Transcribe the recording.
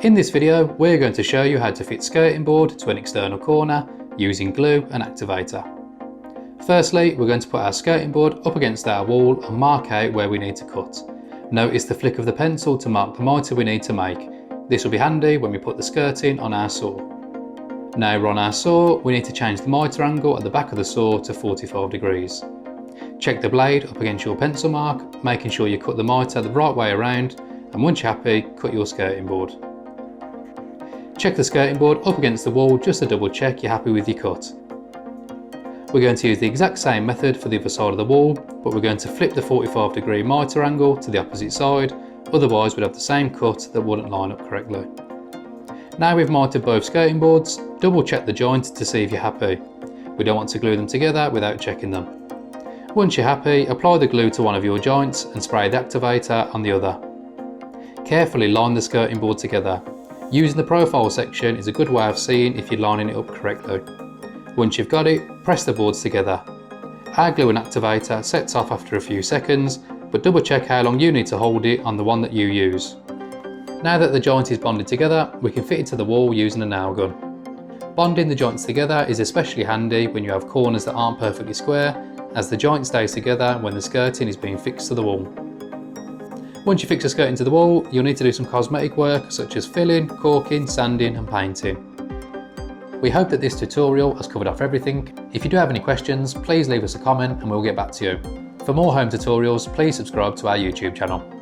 In this video, we're going to show you how to fit skirting board to an external corner using glue and activator. Firstly, we're going to put our skirting board up against our wall and mark out where we need to cut. Notice the flick of the pencil to mark the mitre we need to make. This will be handy when we put the skirting on our saw. Now we're on our saw, we need to change the mitre angle at the back of the saw to 45 degrees. Check the blade up against your pencil mark, making sure you cut the mitre the right way around, and once you're happy, cut your skirting board. Check the skirting board up against the wall just to double check you're happy with your cut. We're going to use the exact same method for the other side of the wall, but we're going to flip the 45-degree mitre angle to the opposite side, otherwise we'd have the same cut that wouldn't line up correctly. Now we've mitered both skirting boards, double check the joint to see if you're happy. We don't want to glue them together without checking them. Once you're happy, apply the glue to one of your joints and spray the activator on the other. Carefully line the skirting board together. Using the profile section is a good way of seeing if you're lining it up correctly. Once you've got it, press the boards together. Our glue and activator sets off after a few seconds, but double check how long you need to hold it on the one that you use. Now that the joint is bonded together, we can fit it to the wall using a nail gun. Bonding the joints together is especially handy when you have corners that aren't perfectly square, as the joint stays together when the skirting is being fixed to the wall. Once you fix the skirting to the wall, you'll need to do some cosmetic work such as filling, caulking, sanding and painting. We hope that this tutorial has covered off everything. If you do have any questions, please leave us a comment and we'll get back to you. For more home tutorials, please subscribe to our YouTube channel.